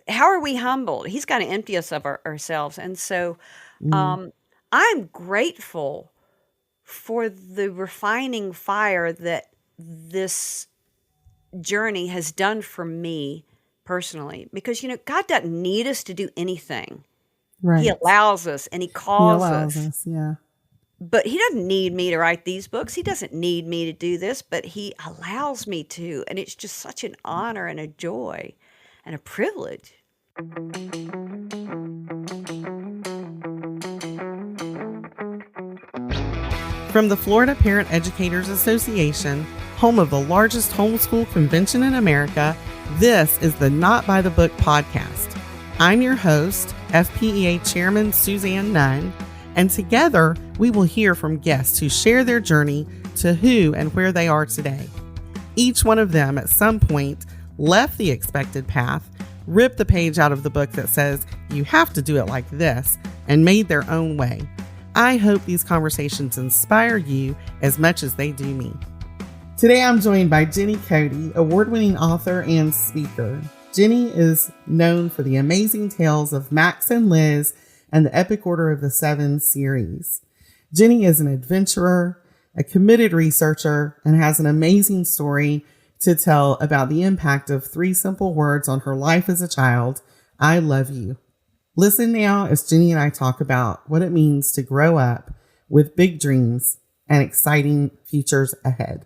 how are we humbled? He's got to empty us of ourselves. And so Mm, um, I'm grateful for the refining fire that this journey has done for me personally. Because, God doesn't need us to do anything. He right. allows us and he He calls allows us. us. Yeah. But he doesn't need me to write these books. He doesn't need me to do this, but he allows me to. And it's just such an honor and a joy and a privilege. From the Florida Parent Educators Association, home of the largest homeschool convention in America, this is the Not by the Book podcast. I'm your host, FPEA Chairman Suzanne Nunn, and together we will hear from guests who share their journey to who and where they are today. Each one of them at some point left the expected path, ripped the page out of the book that says you have to do it like this, and made their own way. I hope these conversations inspire you as much as they do me. Today I'm joined by Jenny Cote, award-winning author and speaker. Jenny is known for the amazing tales of Max and Liz and the Epic Order of the Seven series. Jenny is an adventurer, a committed researcher, and has an amazing story to tell about the impact of 3 simple words on her life as a child: I love you. Listen now as Jenny and I talk about what it means to grow up with big dreams and exciting futures ahead.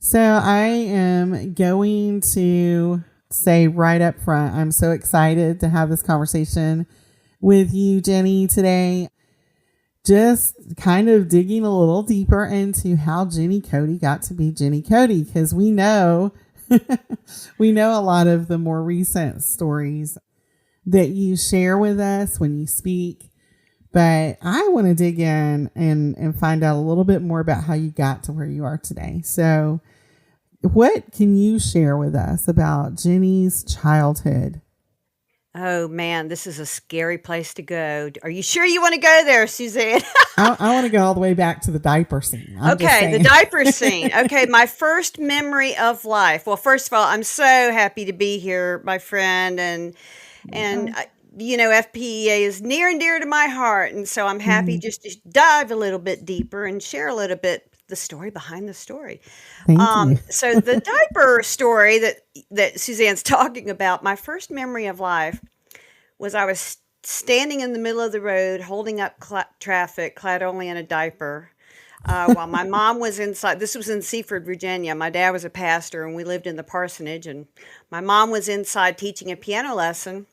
So I am going to say right up front, I'm so excited to have this conversation with you, Jenny, today. Just kind of digging a little deeper into how Jenny Cote got to be Jenny Cote, because we know we know a lot of the more recent stories that you share with us when you speak. But I want to dig in and find out a little bit more about how you got to where you are today. So what can you share with us about Jenny's childhood? Oh man, this is a scary place to go. Are you sure you want to go there, Suzanne? I want to go all the way back to the diaper scene. I'm just Okay, the saying. diaper scene. Okay, my first memory of life. Well, first of all, I'm so happy to be here, my friend, and Yeah. FPEA is near and dear to my heart, and so I'm happy Mhm. just to dive a little bit deeper and share a little bit the story behind the story. Thank you. So the diaper story that Suzanne's talking about, my first memory of life was I was standing in the middle of the road holding up traffic, clad only in a diaper, while my mom was inside. This was in Seaford, Virginia. My dad was a pastor, and we lived in the parsonage, and my mom was inside teaching a piano lesson.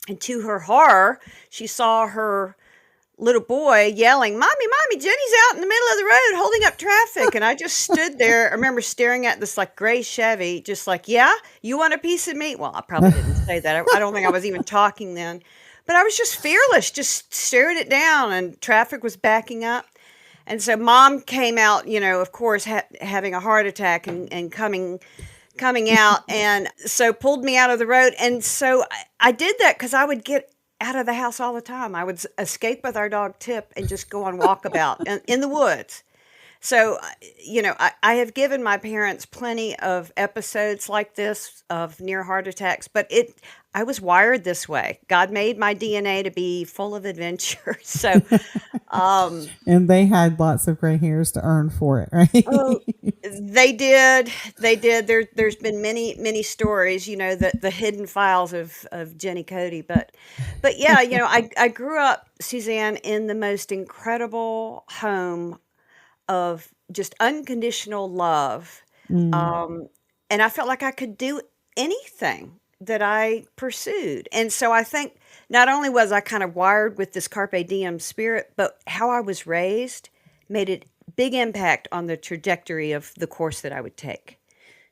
And to her horror, she saw her little boy yelling, "Mommy, Mommy, Jenny's out in the middle of the road holding up traffic." And I just stood there. I remember staring at this like gray Chevy, just like, "Yeah, you want a piece of me?" Well, I probably didn't say that. I don't think I was even talking then. But I was just fearless, just staring it down, and traffic was backing up. And so mom came out, of course, having a heart attack and coming out, and so pulled me out of the road. And so I did that because I would get out of the house all the time. I would escape with our dog Tip and just go on walkabout in the woods. So, I have given my parents plenty of episodes like this of near heart attacks, but I was wired this way. God made my DNA to be full of adventure. So, um, And they had lots of gray hairs to earn for it, oh, right? they did. They did. There's been many stories, the hidden files of Jenny Cote. But yeah, I grew up, Suzanne, in the most incredible home of just unconditional love. Mm, Um, and I felt like I could do anything that I pursued. And so I think not only was I kind of wired with this carpe diem spirit, but how I was raised made a big impact on the trajectory of the course that I would take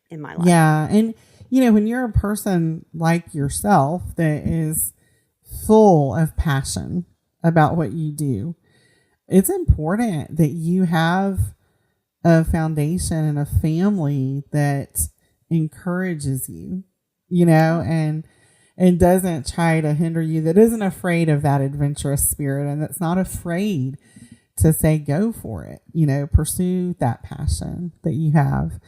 in my life. yeah. And, when you're a person like yourself that is full of passion about what you do, it's important that you have a foundation and a family that encourages you, and doesn't try to hinder you, that isn't afraid of that adventurous spirit, and that's not afraid to say, go for it, pursue that passion that you have.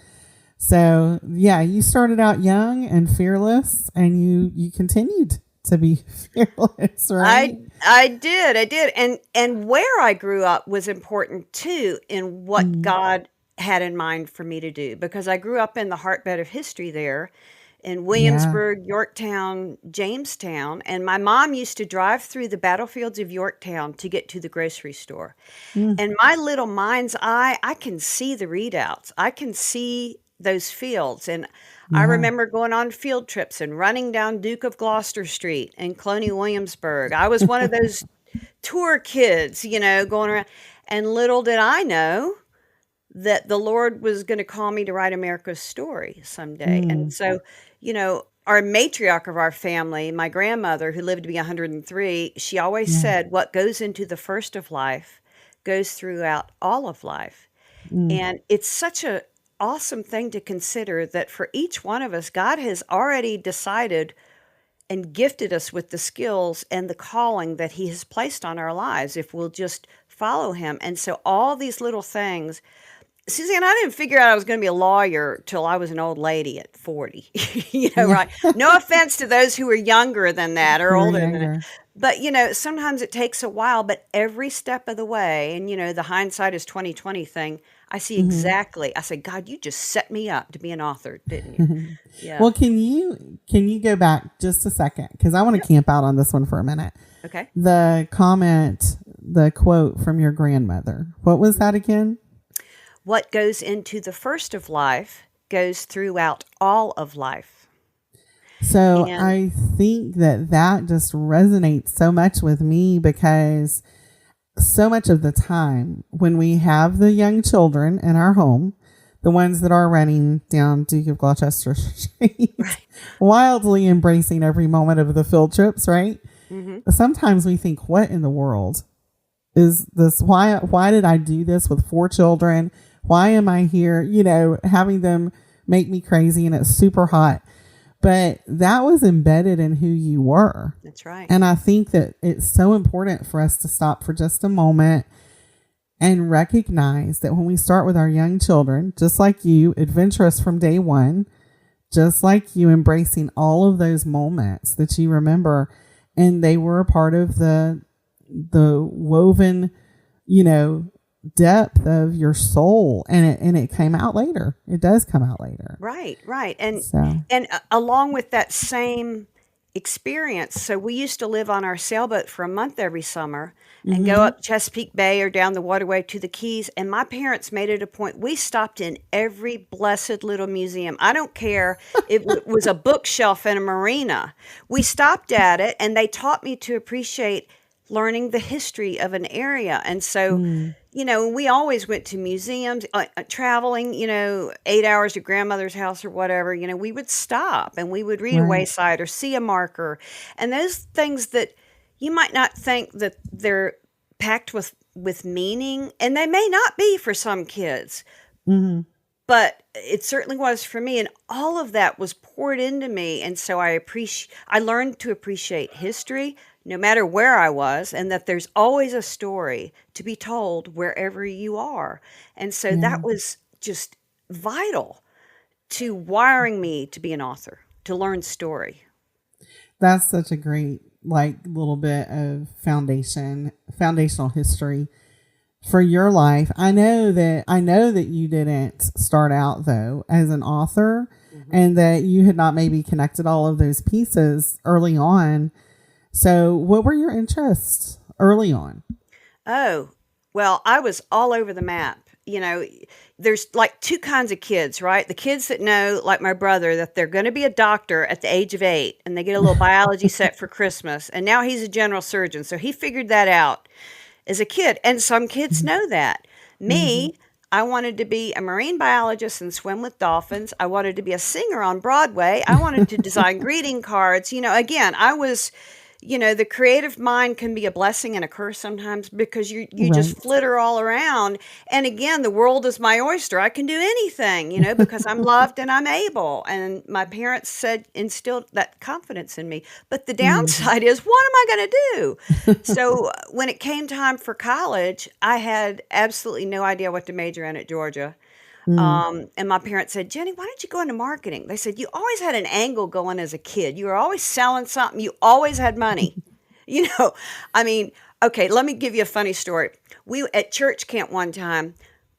So yeah, you started out young and fearless, and you continued to be fearless, right? I did, and where I grew up was important too in what Mm, God had in mind for me to do, because I grew up in the heartbed of history there in yeah. Williamsburg, Yorktown, Jamestown, and my mom used to drive through the battlefields of Yorktown to get to the grocery store. Mm, And my little mind's eye, I can see the readouts. I can see those fields. And I yeah. remember going on field trips and running down Duke of Gloucester Street in Colonial Williamsburg. I was one of those tour kids, going around. And little did I know that the Lord was going to call me to write America's story someday. And Mm, so, our matriarch of our family, my grandmother, who lived to be 103, she always yeah. said, what goes into the first of life goes throughout all of life. Mm, And it's such a awesome thing to consider that for each one of us, God has already decided and gifted us with the skills and the calling that he has placed on our lives if we'll just follow him. And so all these little things, Suzanne, I didn't figure out I was going to be a lawyer till I was an old lady at 40. yeah. Right? No offense to those who are younger than that or You were older than that. younger. But, sometimes it takes a while, but every step of the way, and, the hindsight is 2020 thing, I see Hmm. exactly. I said, God, you just set me up to be an author, didn't you? Yeah. Well, can you go back just a second, because I want to camp out on this one for a minute. Okay. The quote from your grandmother. What was that again? What goes into the first of life goes throughout all of life. So And I think that just resonates so much with me, because so much of the time when we have the young children in our home, the ones that are running down Duke of Gloucester Street, right. wildly embracing every moment of the field trips, right? Hmm. Sometimes we think, what in the world is this? Why did I do this with 4 children? Why am I here, having them make me crazy, and it's super hot? But that was embedded in who you were. That's right. And I think that it's so important for us to stop for just a moment and recognize that when we start with our young children, just like you, adventurous from day one, just like you, embracing all of those moments that you remember, and they were a part of the woven, you know, depth of your soul, and it came out later. It does come out later. Right, right. And So, along with that same experience, so we used to live on our sailboat for a month every summer and go mm-hmm. up Chesapeake Bay or down the waterway to the Keys. And my parents made it a point. We stopped in every blessed little museum. I don't care if it was a bookshelf in a marina. We stopped at it, and they taught me to appreciate learning the history of an area. And so, Mm, we always went to museums, traveling, 8 hours to grandmother's house or whatever, we would stop and we would read a right. wayside or see a marker. And those things that you might not think that they're packed with meaning, and they may not be for some kids, Mm-hmm. but it certainly was for me. And all of that was poured into me. And so I learned to appreciate history no matter where I was, and that there's always a story to be told wherever you are. And so Yeah. that was just vital to wiring me to be an author, to learn story. That's such a great, like, little bit of foundational history for your life. I know that you didn't start out though as an author, Mhm. and that you had not maybe connected all of those pieces early on. So what were your interests early on? Oh, well, I was all over the map. There's like two kinds of kids, right? The kids that know, like my brother, that they're going to be a doctor at the age of 8, and they get a little biology set for Christmas. And now he's a general surgeon. So he figured that out as a kid. And some kids know that. Mm-hmm. Me, I wanted to be a marine biologist and swim with dolphins. I wanted to be a singer on Broadway. I wanted to design greeting cards. Again, I was, the creative mind can be a blessing and a curse sometimes, because you just Right. flitter all around. And again, the world is my oyster. I can do anything, because I'm loved and I'm able. And my parents instilled that confidence in me. But the Mm-hmm. downside is, what am I going to do? So when it came time for college, I had absolutely no idea what to major in at Georgia. Mm. And my parents said, Jenny, why did you go into marketing? They said, you always had an angle going as a kid. You were always selling something. You always had money. You know, I mean, okay, let me give you a funny story. We at church camp one time,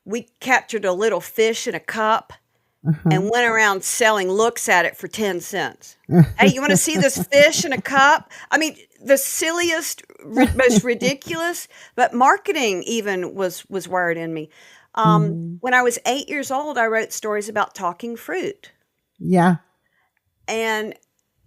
we captured a little fish in a cup Uh-huh. and went around selling looks at it for 10 cents. Hey, you want to see this fish in a cup? I mean, the silliest, most ridiculous, but marketing even was wired in me. Mhm. When I was 8 years old, I wrote stories about talking fruit. Yeah. And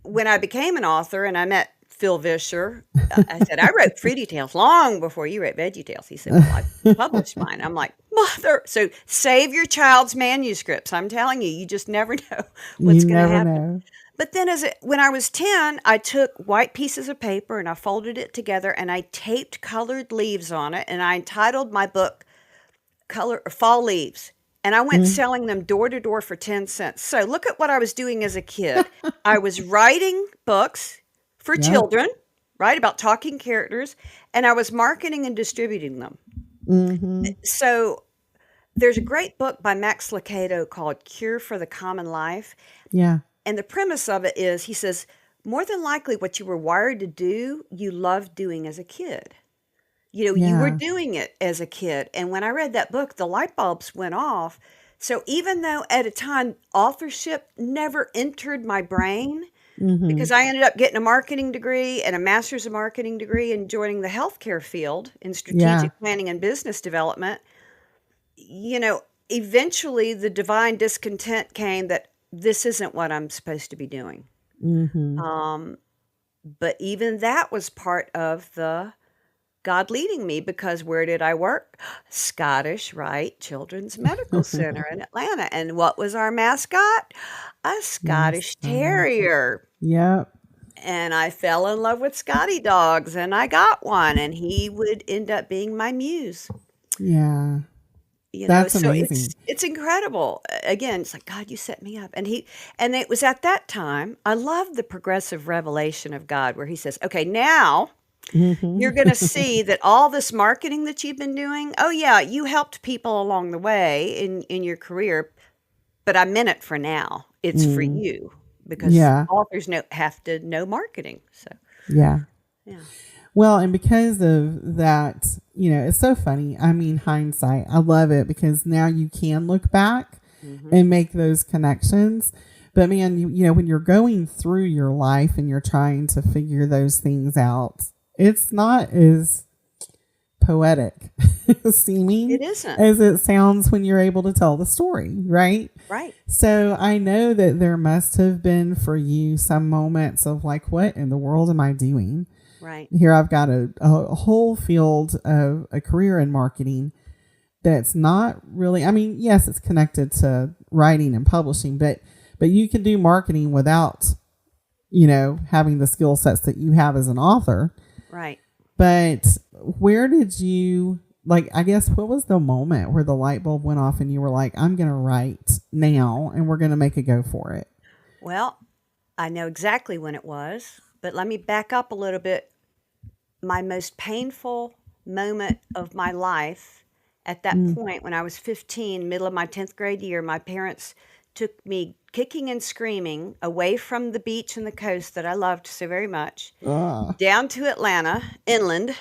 when I became an author and I met Phil Vischer, I said, I wrote Fruity Tales long before you wrote Veggie Tales. He said, well, I published mine. I'm like, mother. So save your child's manuscripts. I'm telling you, you just never know You what's going to never happen. know. But then when I was 10, I took white pieces of paper and I folded it together and I taped colored leaves on it. And I entitled my book Fall Leaves. And I went Mm. selling them door to door for 10 cents. So look at what I was doing as a kid. I was writing books for Yep. children, right, about talking characters, and I was marketing and distributing them. Mhm. So there's a great book by Max Lucado called Cure for the Common Life. Yeah. And the premise of it is, he says, more than likely what you were wired to do, you loved doing as a kid. You know, you were Yeah. doing it as a kid. And when I read that book, the light bulbs went off. So even though at a time authorship never entered my brain, because Mhm. I ended up getting a marketing degree and a master's of marketing degree and joining the healthcare field in Yeah. strategic planning and business development, you know, eventually the divine discontent came that this isn't what I'm supposed to be doing. Mhm. Um, but even that was part of the God leading me, because where did I work? Scottish Rite Children's Medical Center in Atlanta. And what was our mascot? A Yes. Scottish Terrier. Yep. And I fell in love with Scotty dogs and I got one and he would end up being my muse. Yeah. You know, That's so amazing. it's incredible. Again, it's like, God, you set me up. And it was at that time, I love the progressive revelation of God where he says, okay, now you're Mhm. going to see that all this marketing that you've been doing, oh yeah, you helped people along the way in your career, but I meant it for now. It's for Mm. you, because Yeah. authors have to know marketing. So, Yeah. yeah. Well, and because of that, it's so funny. I mean, hindsight, I love it because now you can look back Mhm. and make those connections. But man, when you're going through your life and you're trying to figure those things out, it's not as poetic It seeming isn't. as it sounds when you're able to tell the story, right? Right. So I know that there must have been for you some moments of like, what in the world am I doing? Right. Here I've got a whole field of a career in marketing that's not really, I mean, yes, it's connected to writing and publishing, but you can do marketing without, having the skill sets that you have as an author. Right. But where did you, like, I guess, what was the moment where the light bulb went off and you were like, I'm going to write now and we're going to make a go for it? Well, I know exactly when it was, but let me back up a little bit. My most painful moment of my life at that Mm. point, when I was 15, middle of my 10th grade year, my parents took me kicking and screaming away from the beach and the coast that I loved so very much, Ah. down to Atlanta, inland,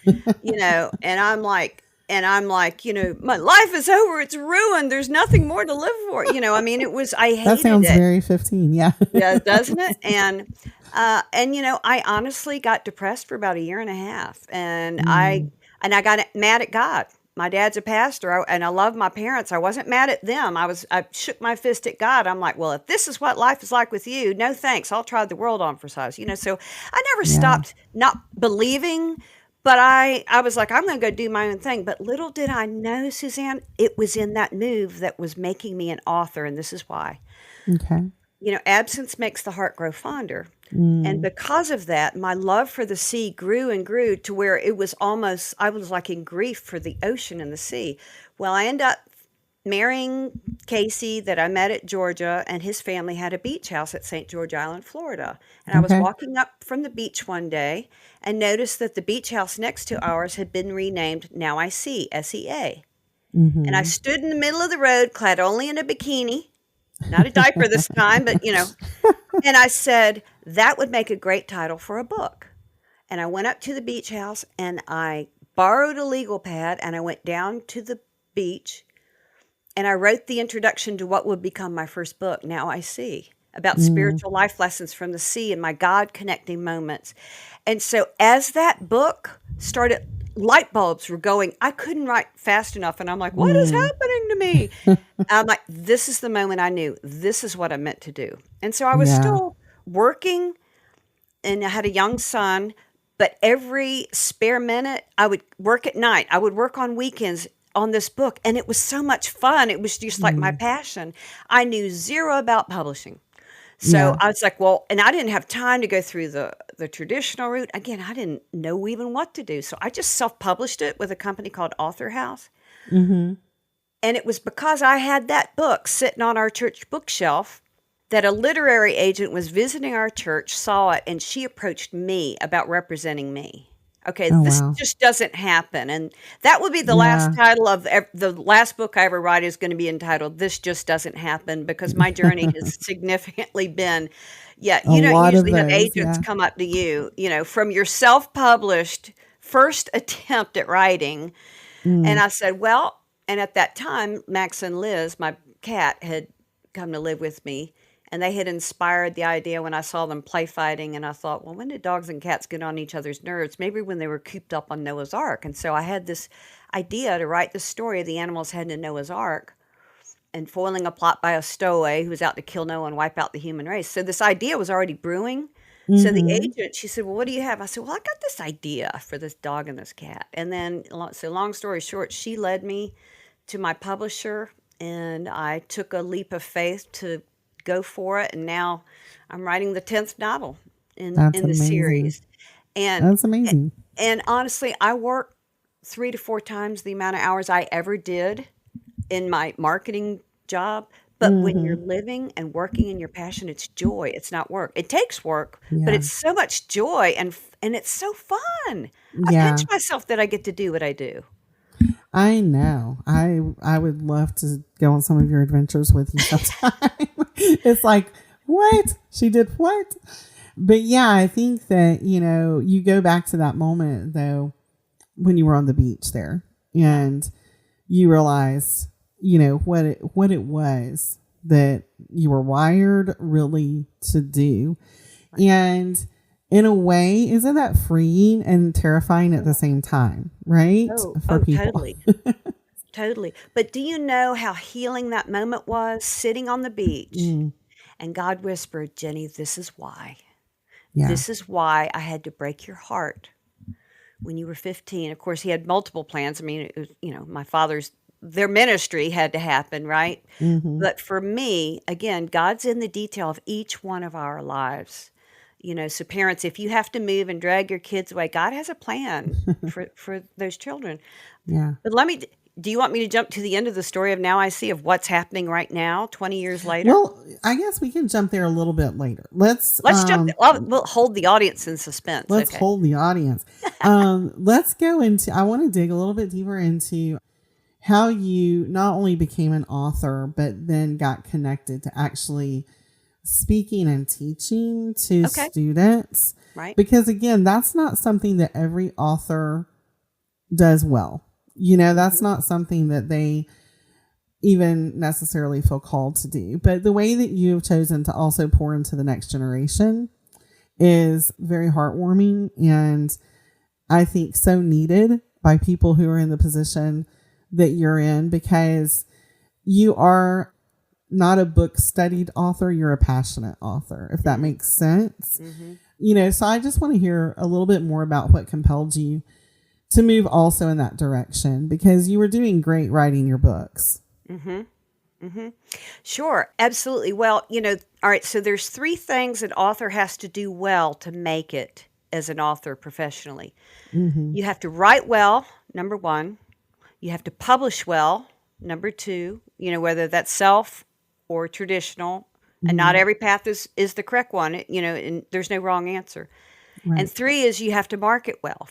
and I'm like, my life is over. It's ruined. There's nothing more to live for. I mean, I That hated sounds it. very 15. Yeah. Yeah, doesn't it? And I honestly got depressed for about a year and a half, and I Mm. got mad at God. My dad's a pastor, and I love my parents. I wasn't mad at them. I shook my fist at God. I'm like, well, if this is what life is like with you, no thanks. I'll try the world on for size. So I never Yeah. stopped not believing, but I was like, I'm going to go do my own thing. But little did I know, Suzanne, it was in that move that was making me an author, and this is why. Okay. Absence makes the heart grow fonder. And Mm. because of that, my love for the sea grew and grew to where it was almost, I was like in grief for the ocean and the sea. Well, I ended up marrying Casey that I met at Georgia, and his family had a beach house at St. George Island, Florida. And I was Okay. walking up from the beach one day and noticed that the beach house next to ours had been renamed Now I See, SEA. And I Mm-hmm. stood in the middle of the road, clad only in a bikini, not a diaper this time, but and I said, that would make a great title for a book. And I went up to the beach house and I borrowed a legal pad and I went down to the beach and I wrote the introduction to what would become my first book, Now I See, about Mm. spiritual life lessons from the sea and my God connecting moments. And so as that book started, light bulbs were going. I couldn't write fast enough. And I'm like, what is Mm. happening to me? I'm like, this is the moment I knew this is what I meant to do. And so I was Yeah. still working and I had a young son, but every spare minute I would work at night. I would work on weekends on this book and it was so much fun. It was just like my Mm. passion. I knew zero about publishing. So Yeah. I was like, well, and I didn't have time to go through the traditional route. Again, I didn't know even what to do. So I just self-published it with a company called Author House. Mm-hmm. And it was because I had that book sitting on our church bookshelf that a literary agent was visiting our church, saw it, and she approached me about representing me. Okay, Oh, this wow. just doesn't happen. And that would be the last Yeah. title of the last book I ever write is going to be entitled This Just Doesn't Happen because my journey has significantly been, yeah, A you don't lot of usually have those. agents Yeah. come up to you, from your self-published first attempt at writing. And Mm. I said, well, and at that time, Max and Liz, my cat, had come to live with me. And they had inspired the idea when I saw them play fighting. And I thought, well, when did dogs and cats get on each other's nerves? Maybe when they were cooped up on Noah's Ark. And so I had this idea to write the story of the animals heading to Noah's Ark and foiling a plot by a stowaway who was out to kill Noah and wipe out the human race. So this idea was already brewing. So the Mm-hmm. agent, she said, well, what do you have? I said, well, I got this idea for this dog and this cat. And then, so long story short, she led me to my publisher and I took a leap of faith to go for it. And now I'm writing the 10th novel That's in the amazing. series. And, That's amazing. and honestly, I work 3 to 4 times the amount of hours I ever did in my marketing job. But when you're Mm-hmm. living and working in your passion, it's joy. It's not work. It takes work, but Yeah. it's so much joy and it's so fun. I pinch Yeah. myself that I get to do what I do. I know. I would love to go on some of your adventures with you sometime. It's like, what? She did what? But yeah, I think that, you go back to that moment though when you were on the beach there Yeah. and you realized, what it was that you were wired really to do. Right. And in a way, isn't that freeing and terrifying at the same time, right? For people. Totally. Totally. But do you know how healing that moment was sitting on the beach Mm, and God whispered, Jenny, this is why. yeah. This is why I had to break your heart when you were 15. Of course, he had multiple plans. I mean, it was, my father's, their ministry had to happen, right? Hmm. But for me, again, God's in the detail of each one of our lives. So parents, if you have to move and drag your kids away, God has a plan for those children. Yeah. But do you want me to jump to the end of the story of Now I See of what's happening right now, 20 years later? Well, I guess we can jump there a little bit later. Let's jump. We'll hold the audience in suspense. Let's Okay. hold the audience. Let's go into, I want to dig a little bit deeper into how you not only became an author, but then got connected to actually speaking and teaching to Okay. students. Right. Because again, that's not something that every author does well. That's not something that they even necessarily feel called to do. But the way that you've chosen to also pour into the next generation is very heartwarming and I think so needed by people who are in the position that you're in, because you are not a book studied author, you're a passionate author, if that makes sense. Mm-hmm. So I just want to hear a little bit more about what compelled you to move also in that direction, because you were doing great writing your books. Mm-hmm. Mm-hmm. Sure. Absolutely. Well, all right. So there's 3 things an author has to do well to make it as an author professionally. Mm-hmm. You have to write well, number 1. You have to publish well, number 2, whether that's self or traditional. And not Mm-hmm. every path is the correct one, and there's no wrong answer. And Right. 3 is you have to market well.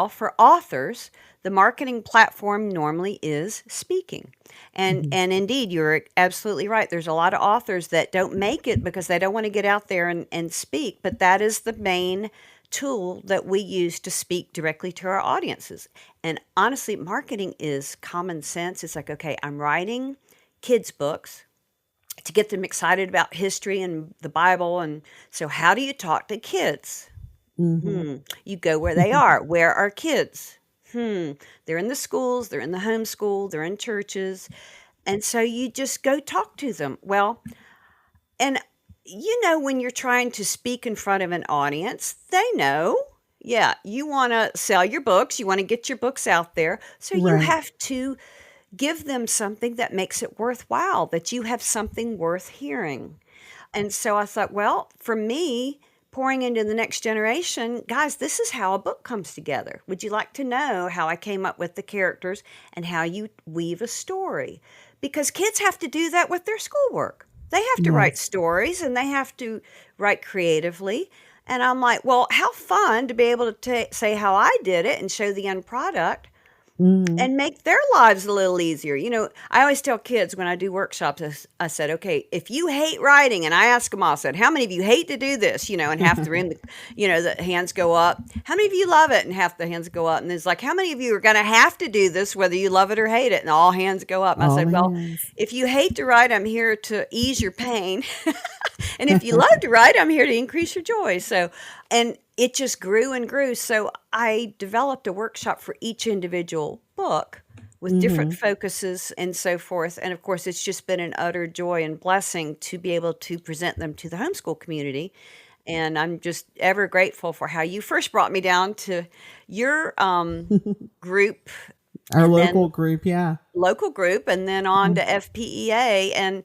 For authors, the marketing platform normally is speaking. Hmm. And indeed, you're absolutely right. There's a lot of authors that don't make it because they don't want to get out there and speak, but that is the main tool that we use to speak directly to our audiences. And honestly, marketing is common sense. It's like, okay, I'm writing kids' books to get them excited about history and the Bible. And so, how do you talk to kids? Hmm. You go where they are. Where are kids? They're in the schools, they're in the homeschool, they're in churches. And so you just go talk to them. Well, and when you're trying to speak in front of an audience, they know. Yeah, you want to sell your books, you want to get your books out there. So you Right. have to give them something that makes it worthwhile, that you have something worth hearing. And so I thought, well, for me, pouring into the next generation, guys, this is how a book comes together. Would you like to know how I came up with the characters and how you weave a story? Because kids have to do that with their schoolwork. They have to write Yes. stories and they have to write creatively. And I'm like, well, how fun to be able to say how I did it and show the end product Hmm. and make their lives a little easier. I always tell kids when I do workshops, I said, okay, if you hate writing, and I ask them all, I said, how many of you hate to do this? And half the room, the hands go up. How many of you love it? And half the hands go up. And it's like, how many of you are going to have to do this, whether you love it or hate it? And all hands go up. And I All said, well, hands. if you hate to write, I'm here to ease your pain. And if you love to write, I'm here to increase your joy. So, and it just grew and grew. So I developed a workshop for each individual book with different Hmm. focuses and so forth. And of course, it's just been an utter joy and blessing to be able to present them to the homeschool community. And I'm just ever grateful for how you first brought me down to your group Our and local then group. Yeah. local group and then on Mm-hmm. to FPEA. And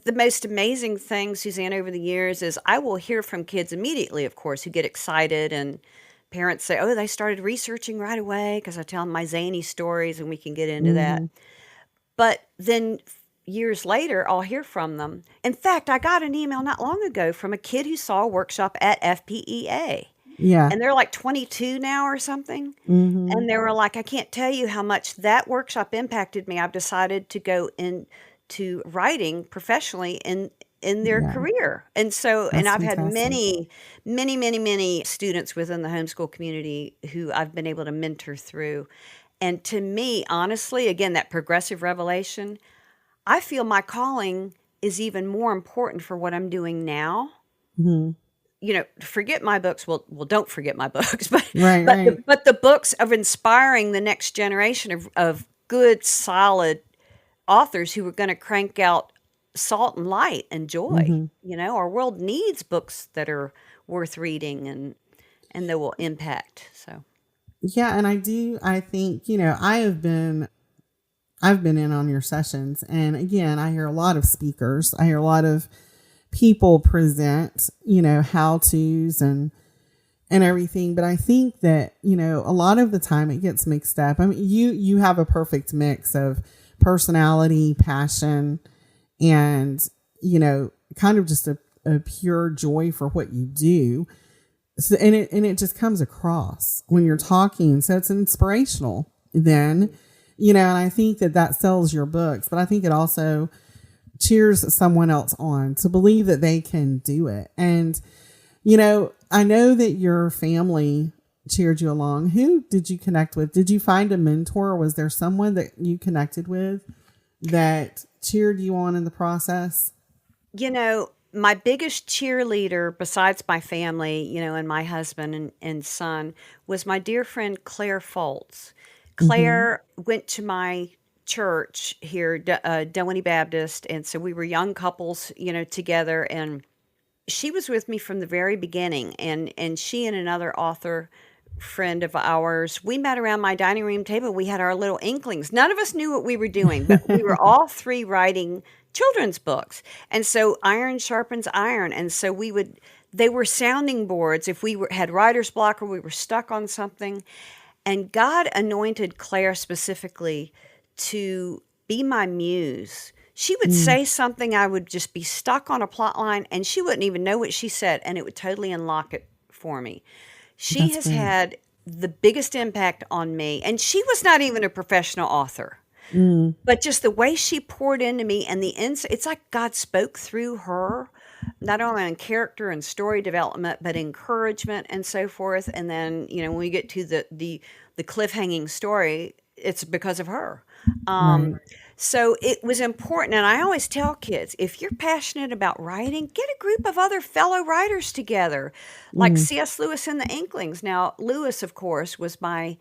the most amazing thing, Suzanne, over the years is I will hear from kids immediately, of course, who get excited, and parents say, oh, they started researching right away because I tell them my zany stories and we can get into that. Hmm. But then years later, I'll hear from them. In fact, I got an email not long ago from a kid who saw a workshop at FPEA, Yeah. and they're like 22 now or something. Hmm. And they were like, I can't tell you how much that workshop impacted me. I've decided to go into writing professionally in their Yeah. career. And so, and That's I've had fantastic. many, many, many, many students within the homeschool community who I've been able to mentor through. And to me, honestly, again, that progressive revelation, I feel my calling is even more important for what I'm doing now. Hmm. Forget my books. Well, don't forget my books, but Right. but Right. the books of inspiring the next generation of good, solid authors who are going to crank out salt and light and joy. Hmm. Our world needs books that are worth reading and that will impact. So, Yeah. And I think, I've been in on your sessions. And again, I hear a lot of speakers. I hear a lot of people present, how to's and everything. But I think that, a lot of the time it gets mixed up. I mean, you have a perfect mix of personality, passion, and, kind of just a pure joy for what you do. So, and it just comes across when you're talking. So it's inspirational then, and I think that sells your books, but I think it also cheers someone else on to believe that they can do it. And, I know that your family cheered you along. Who did you connect with? Did you find a mentor, or was there someone that you connected with that cheered you on in the process? my biggest cheerleader besides my family, and my husband and son was my dear friend Claire Foltz. Mm-hmm. Claire went to my church here, Dunwoody Baptist, and so we were young couples, together, and she was with me from the very beginning, and she and another author friend of ours, we met around my dining room table. We had our little inklings. None of us knew what we were doing, but we were all three writing children's books. And so iron sharpens iron. And so they were sounding boards if had writer's block or we were stuck on something. And God anointed Claire specifically to be my muse. She would Mm. say something, I would just be stuck on a plot line, and she wouldn't even know what she said, and it would totally unlock it for me. She That's has great. had the biggest impact on me. And she was not even a professional author, Mm, but just the way she poured into me and the insight, it's like God spoke through her, not only on character and story development, but encouragement and so forth. And then, when we get to the cliffhanging story, it's because of her. right. Um, so it was important. And I always tell kids, if you're passionate about writing, get a group of other fellow writers together, like Mm, C.S. Lewis and the Inklings. Now, Lewis, of course, was my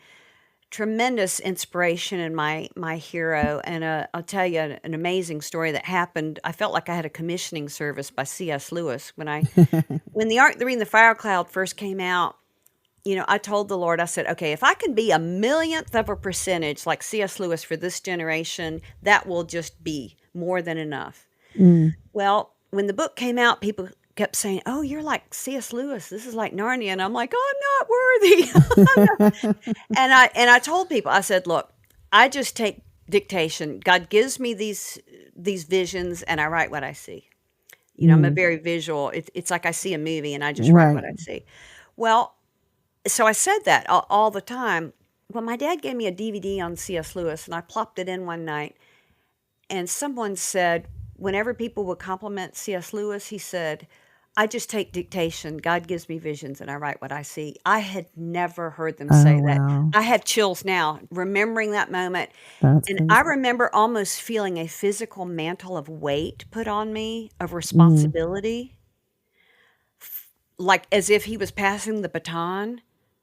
tremendous inspiration and my hero. And I'll tell you an amazing story that happened. I felt like I had a commissioning service by C.S. Lewis when the Art, the Ring, the Fire Cloud first came out. I told the Lord, I said, okay, if I can be a millionth of a percentage like C.S. Lewis for this generation, that will just be more than enough. mm, Well, when the book came out, people kept saying, "Oh, you're like C.S. Lewis. This is like Narnia." And I'm like, "Oh, I'm not worthy." And I told people, I said, "Look, I just take dictation. God gives me these visions, and I write what I see. I'm a mm, very visual. It's like I see a movie, and I just write right. what I see." Well, so I said that all the time. Well, my dad gave me a DVD on C.S. Lewis, and I plopped it in one night. And someone said, whenever people would compliment C.S. Lewis, he said, "I just take dictation. God gives me visions and I write what I see." I had never heard them Oh, say that. wow. I have chills now remembering that moment. That's And I crazy. remember almost feeling a physical mantle of weight put on me, of Mm, responsibility, like as if he was passing the baton,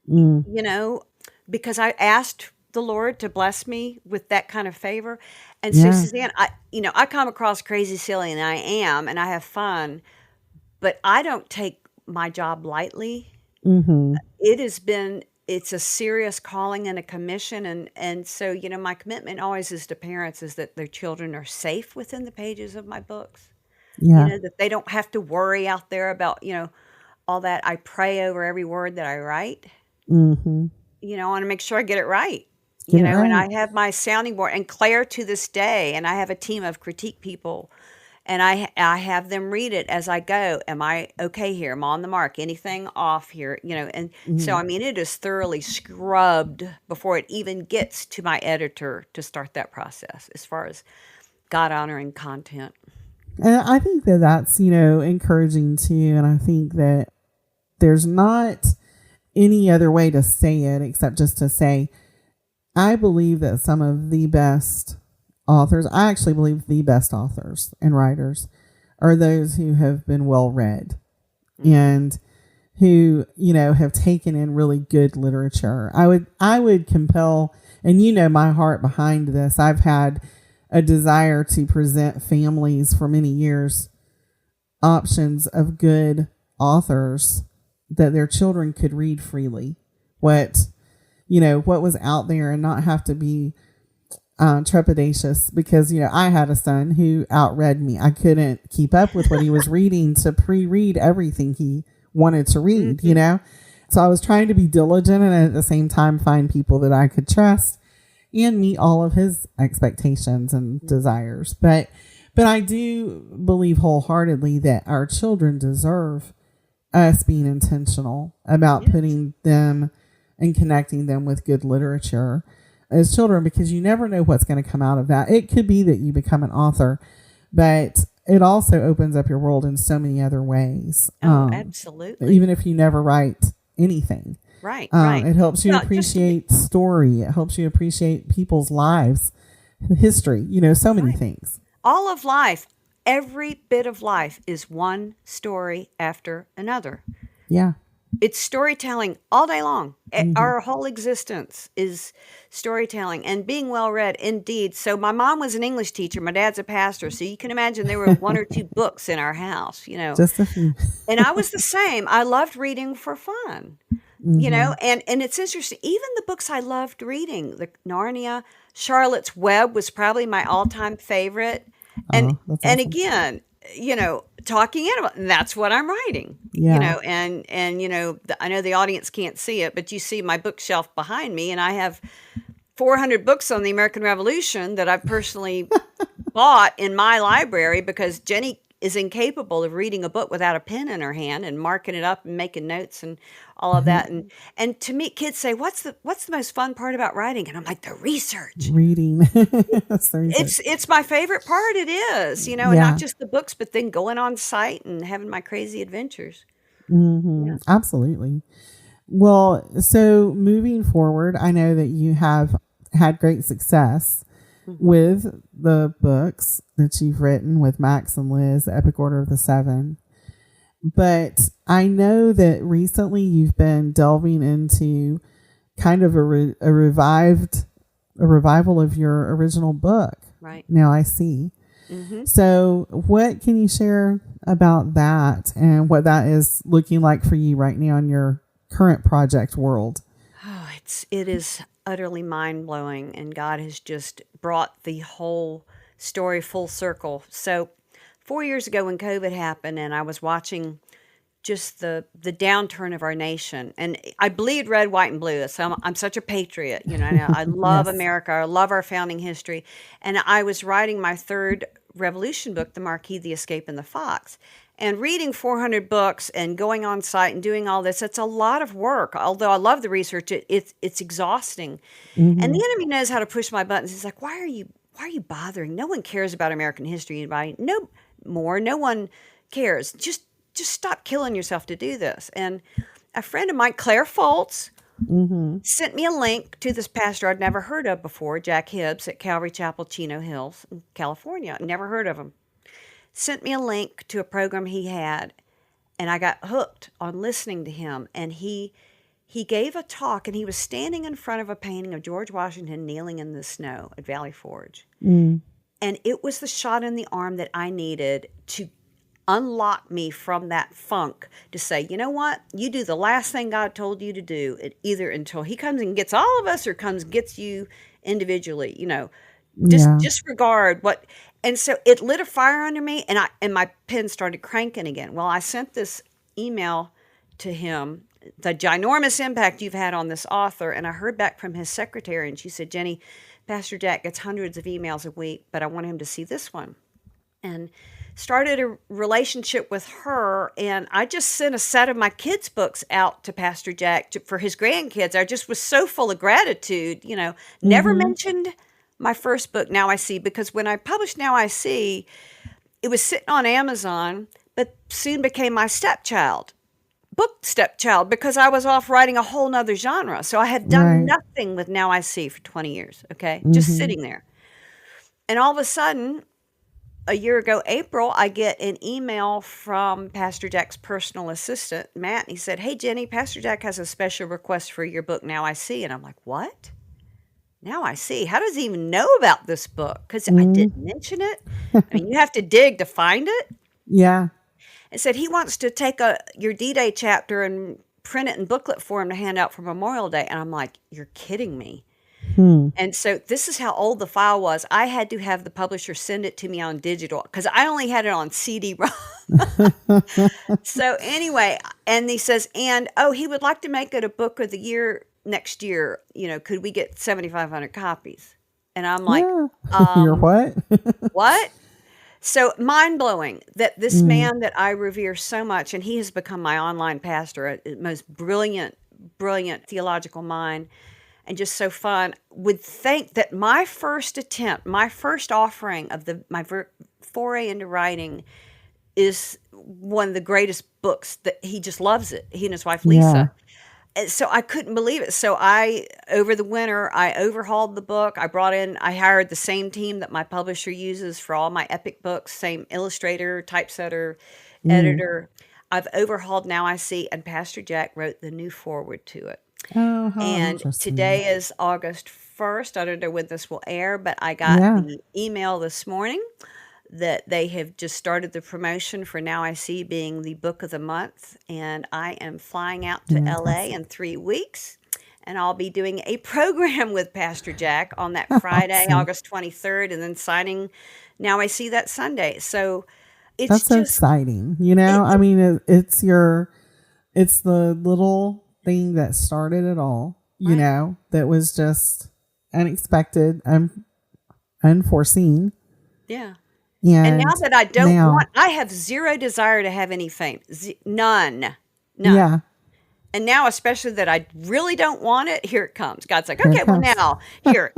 mm, you know, because I asked the Lord to bless me with that kind of favor. And so, yeah. Suzanne, I come across crazy silly, and I am, and I have fun, but I don't take my job lightly. Mm-hmm. It's a serious calling and a commission. And so, my commitment always is to parents is that their children are safe within the pages of my books, Yeah. that they don't have to worry out there about, all that. I pray over every word that I write. Mm-hmm. I want to make sure I get it right. Get it And right. I have my sounding board, and Claire to this day, and I have a team of critique people, and I have them read it as I go. Am I okay here? Am I on the mark? Anything off here? And so, Mm-hmm. I mean, it is thoroughly scrubbed before it even gets to my editor to start that process as far as God honoring content. And I think that that's, encouraging too. And I think that there's not any other way to say it except just to say, I believe that some of the best authors, I actually believe the best authors and writers are those who have been well read Hmm. and who, have taken in really good literature. I would compel, and my heart behind this. I've had a desire to present families for many years options of good authors that their children could read freely. What was out there and not have to be trepidatious because, I had a son who outread me. I couldn't keep up with what he was reading to pre-read everything he wanted to read, Hmm. So I was trying to be diligent and at the same time find people that I could trust and meet all of his expectations and desires. But I do believe wholeheartedly that our children deserve us being intentional about Yes. putting them and connecting them with good literature as children because you never know what's going to come out of that. It could be that you become an author, but it also opens up your world in so many other ways. Oh, absolutely. Even if you never write anything, Right, right. it helps you Well, just to be appreciate story. It helps you appreciate people's lives, history, so many right. things. All of life, every bit of life is one story after another. Yeah. It's storytelling all day long. Hmm. Our whole existence is storytelling and being well read indeed. So my mom was an English teacher, my dad's a pastor, so you can imagine there were one or two books in our house. Just a few. And I was the same. I loved reading for fun. Hmm. And it's interesting, even the books I loved reading, the Narnia, Charlotte's Web was probably my all-time favorite. And Oh, that's and awesome. again, talking animal, and that's what I'm writing. Yeah. I know the audience can't see it, but you see my bookshelf behind me, and I have 400 books on the American Revolution that I've personally bought in my library because Jenny is incapable of reading a book without a pen in her hand and marking it up and making notes and all of that. And to me, kids say, what's the most fun part about writing? And I'm like, the research. Reading. That's the research. It's my favorite part. It is, and not just the books, but then going on site and having my crazy adventures. Yeah. Absolutely. Well, so moving forward, I know that you have had great success with the books that you've written with Max and Liz, The Epic Order of the Seven. But I know that recently you've been delving into kind of a revival of your original book. Right. Now I See. So what can you share about that and what that is looking like for you right now in your current project world? Oh, it is utterly mind-blowing, and God has just brought the whole story full circle. So 4 years ago when COVID happened and I was watching just the downturn of our nation, and I bleed red, white, and blue. So I'm such a patriot, I love America. I love our founding history. And I was writing my third revolution book, The Marquis, the Escape, and the Fox. And reading 400 books and going on site and doing all this, it's a lot of work. Although I love the research, it's exhausting. And the enemy knows how to push my buttons. He's like, why are you bothering? No one cares about American history anybody. No more. No one cares. Just stop killing yourself to do this. And a friend of mine, Claire Foltz, sent me a link to this pastor I'd never heard of before, Jack Hibbs at Calvary Chapel, Chino Hills, in California. Never heard of him. Sent me a link to a program he had, and I got hooked on listening to him. And he gave a talk, and he was standing in front of a painting of George Washington kneeling in the snow at Valley Forge. And it was the shot in the arm that I needed to unlock me from that funk, to say, you know what? You do the last thing God told you to do, either until he comes and gets all of us or comes and gets you individually, disregard what. And so it lit a fire under me, and my pen started cranking again. Well, I sent this email to him, the ginormous impact you've had on this author, and I heard back from his secretary, and she said, Jenny, Pastor Jack gets hundreds of emails a week, but I want him to see this one. And started a relationship with her, and I just sent a set of my kids' books out to Pastor Jack for his grandkids. I just was so full of gratitude, never mentioned my first book, Now I See, because when I published Now I See, it was sitting on Amazon, but soon became my stepchild, because I was off writing a whole nother genre. So I had done nothing with Now I See for 20 years, okay? Just sitting there. And all of a sudden, a year ago, April, I get an email from Pastor Jack's personal assistant, Matt, and he said, hey, Jenny, Pastor Jack has a special request for your book, Now I See. And I'm like, what? Now I See. How does he even know about this book? Because I didn't mention it. I mean, you have to dig to find it. Yeah. It said he wants to take your D-Day chapter and print it in booklet form to hand out for Memorial Day. And I'm like, you're kidding me. And so this is how old the file was. I had to have the publisher send it to me on digital because I only had it on CD-ROM. So anyway, and he says, he would like to make it a book of the year next year. Could we get 7,500 copies? And I'm like, You're what? What? So mind-blowing that this man that I revere so much, and he has become my online pastor, a most brilliant theological mind, and just so fun, would think that my first attempt, my first offering of my foray into writing is one of the greatest books, that he just loves it. He and his wife, Lisa. And so I couldn't believe it. So over the winter, I overhauled the book. I hired the same team that my publisher uses for all my epic books, same illustrator, typesetter, editor. I've overhauled Now I See, and Pastor Jack wrote the new foreword to it. Oh, how And interesting. today is August 1st. I don't know when this will air, but I got the email this morning that they have just started the promotion for Now I See being the book of the month. And I am flying out to LA in 3 weeks. And I'll be doing a program with Pastor Jack on that Friday, August 23rd, and then signing Now I See that Sunday. So that's so exciting. I mean, it's the little thing that started it all, that was just unexpected, unforeseen. Yeah. And now And that I don't now, want, I have zero desire to have any fame. None. None. yeah, And now, especially that I really don't want it, here it comes. God's like, here it okay, well comes.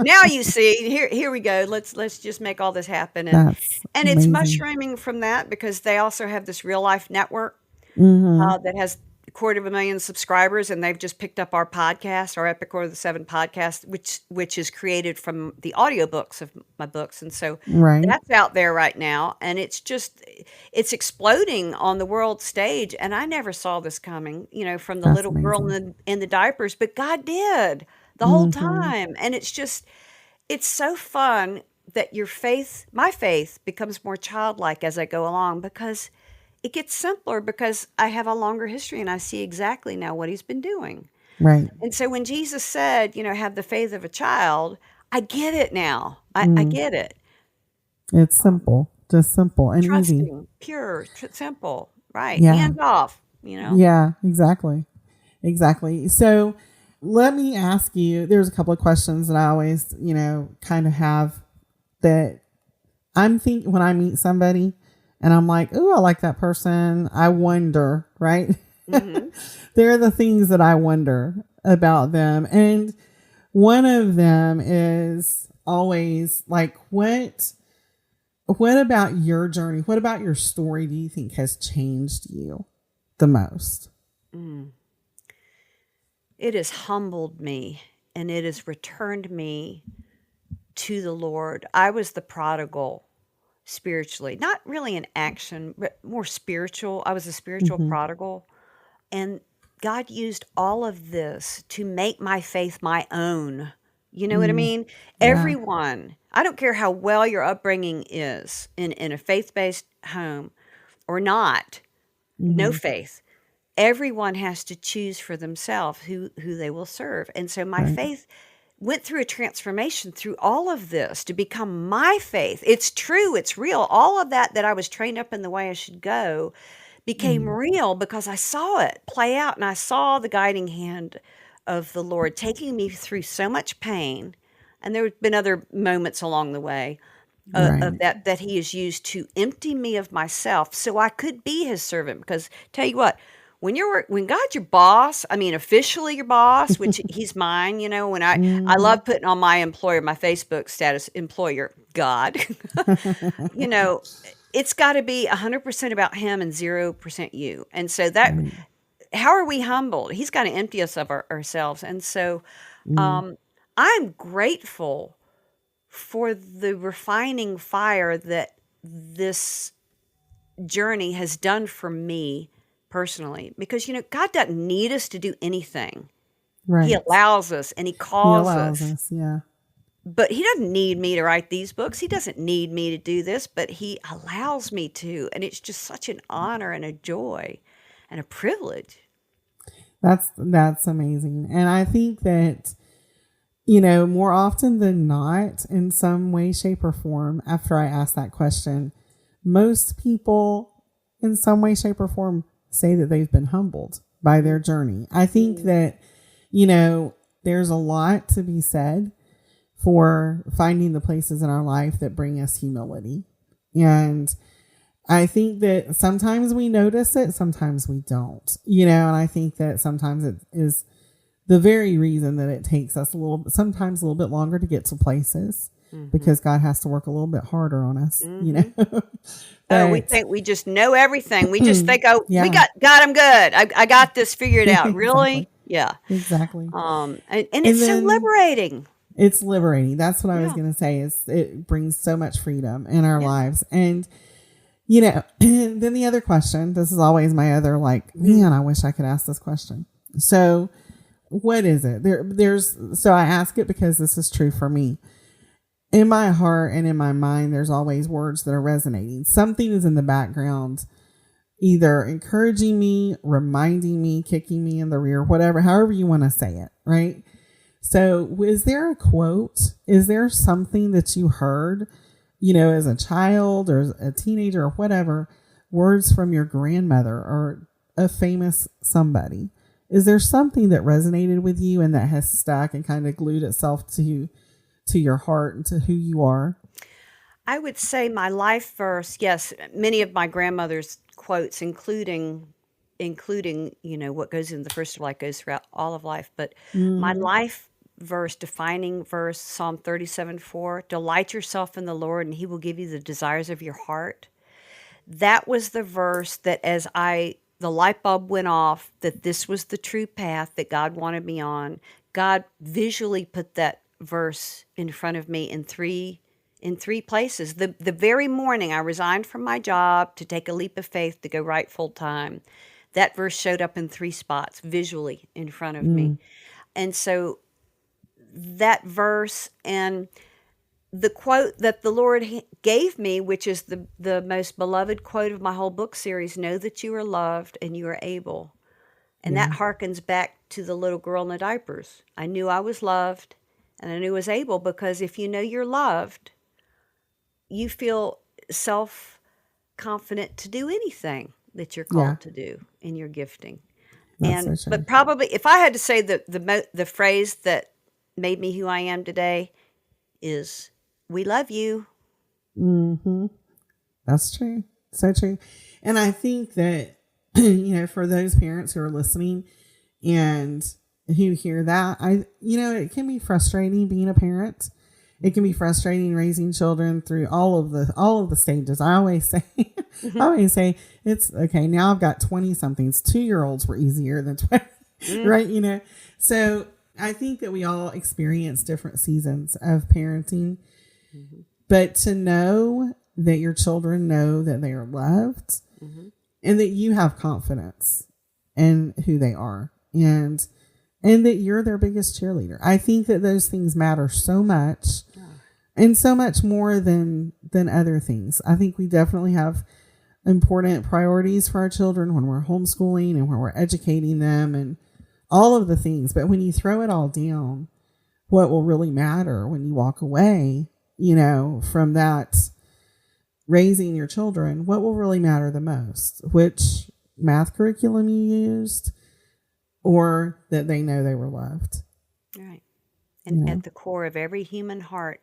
now you see, here we go. Let's just make all this happen. That's And it's amazing. mushrooming from that because they also have this real life network Mm-hmm. that has 250,000 subscribers, and they've just picked up our podcast, our Epic Order of the Seven podcast, which is created from the audiobooks of my books. And so Right. that's out there right now, and it's exploding on the world stage. And I never saw this coming, from the That's little girl amazing. in the diapers, but God did the whole Mm-hmm. time. And it's so fun that my faith becomes more childlike as I go along because it gets simpler because I have a longer history and I see exactly now what he's been doing. Right. And so when Jesus said, have the faith of a child, I get it now. I Mm. get it. It's simple, just simple and easy. Trusting, pure, simple, right? Yeah. Hands off, Yeah, exactly. Exactly. So let me ask you, there's a couple of questions that I always, kind of have that I'm thinking when I meet somebody and I'm like, oh, I like that person. I wonder, right? hmm There are the things that I wonder about them. And one of them is always like, what about your journey? What about your story do you think has changed you the most? Mm. It has humbled me and it has returned me to the Lord. I was the prodigal spiritually, not really in action, but more spiritual. I was a spiritual Mm-hmm. prodigal. And God used all of this to make my faith my own. You know what I Mm, mean? yeah. Everyone, I don't care how well your upbringing is in a faith based home or not, no Mm-hmm. faith. Everyone has to choose for themselves who they will serve. And so my Right. faith went through a transformation through all of this to become my faith. It's true, it's real. All of that I was trained up in the way I should go became Mm, real because I saw it play out and I saw the guiding hand of the Lord taking me through so much pain. And there have been other moments along the way of right. that he has used to empty me of myself so I could be his servant. Because tell you what, when God's your boss, I mean officially your boss, which he's mine, when I Mm-hmm. love putting on my Facebook status, employer God, you know, it's got to be 100% about him and 0% you. And so Right. how are we humbled? He's got to empty us of ourselves. And so Mm, um, I'm grateful for the refining fire that this journey has done for me personally. Because, God doesn't need us to do anything. He right. allows us and he He calls allows us. us. Yeah. But he doesn't need me to write these books. He doesn't need me to do this, but he allows me to. And it's just such an honor and a joy and a privilege. That's amazing. And I think that, more often than not, in some way, shape, or form, after I ask that question, most people in some way, shape, or form say that they've been humbled by their journey. I think Mm, that, there's a lot to be said for finding the places in our life that bring us humility. And I think that sometimes we notice it, sometimes we don't, and I think that sometimes it is the very reason that it takes us sometimes a little bit longer to get to places mhm, because God has to work a little bit harder on us, mhm. Oh, we But think we just know everything. We just think, oh, we yeah, got him good. I got this figured out. exactly. Really? Yeah. Exactly. And it's And so then liberating. it's liberating. That's what I was Yeah. going to say is it brings so much freedom in our Yeah. lives. And and then the other question, this is always my other like, Mhm. man, I wish I could ask this question. So what is it? So I ask it because this is true for me. In my heart and in my mind, there's always words that are resonating. Something is in the background, either encouraging me, reminding me, kicking me in the rear, whatever, however you want to say it, right? So is there a quote? Is there something that you heard, as a child or a teenager or whatever, words from your grandmother or a famous somebody? Is there something that resonated with you and that has stuck and kind of glued itself to your heart and to who you are? I would say my life verse, yes, many of my grandmother's quotes, including, what goes in the first of life goes throughout all of life. But my Mm-hmm. life verse, defining verse, Psalm 37:4, delight yourself in the Lord and he will give you the desires of your heart. That was the verse that the light bulb went off that this was the true path that God wanted me on. God visually put that verse in front of me in three places. The very morning I resigned from my job to take a leap of faith to go right full time, that verse showed up in three spots visually in front of me. Mm. And so that verse and the quote that the Lord gave me, which is the most beloved quote of my whole book series, know that you are loved and you are able. And that Yeah. harkens back to the little girl in the diapers. I knew I was loved and I knew I was able, because if you know you're loved, you feel self confident to do anything that you're Yeah. called to do in your gifting. That's so But true. probably if I had to say the phrase that made me who I am today is, we love you. Mm-hmm. That's true. So true. And I think that, for those parents who are listening and who hear that, it can be frustrating being a parent. It can be frustrating raising children through all of the stages. I always say it's okay. Now I've got 20 somethings. 2-year-olds were easier than 20, right? So I think that we all experience different seasons of parenting, but to know that your children know that they are loved and that you have confidence in who they are and that you're their biggest cheerleader. I think that those things matter so much and so much more than other things. I think we definitely have important priorities for our children when we're homeschooling and when we're educating them and all of the things. But when you throw it all down, what will really matter when you walk away, from that raising your children, what will really matter the most? Which math curriculum you used, or that they know they were loved. Right. And at the core of every human heart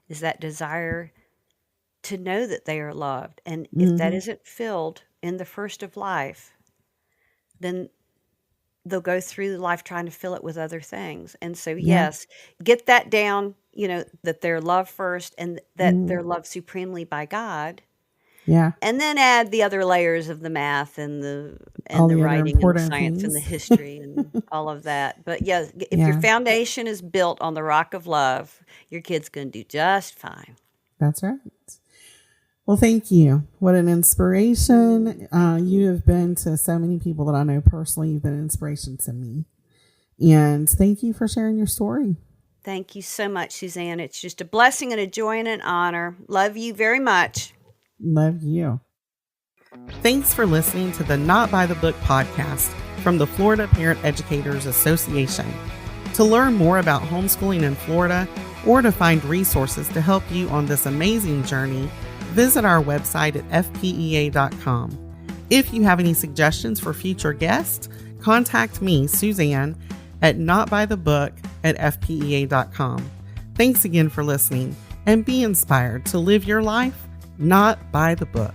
is that desire to know that they are loved. And if that isn't filled in the first of life, then they'll go through life trying to fill it with other things. And so, Yeah. yes, get that down, that they're loved first and that they're loved supremely by God. Yeah. And then add the other layers of the math and All the the other writing and the important science and the things. history and all of that. But yeah, if your Yeah. foundation is built on the rock of love, your kid's going to do just fine. That's right. Well, thank you. What an inspiration. You have been to so many people that I know personally. You've been an inspiration to me. And thank you for sharing your story. Thank you so much, Suzanne. It's just a blessing and a joy and an honor. Love you very much. Love you. Thanks for listening to the Not by the Book podcast from the Florida Parent Educators Association. To learn more about homeschooling in Florida or to find resources to help you on this amazing journey, visit our website at FPEA.com. If you have any suggestions for future guests, contact me, Suzanne, at notbythebook@fpea.com. Thanks again for listening, and be inspired to live your life not by the book.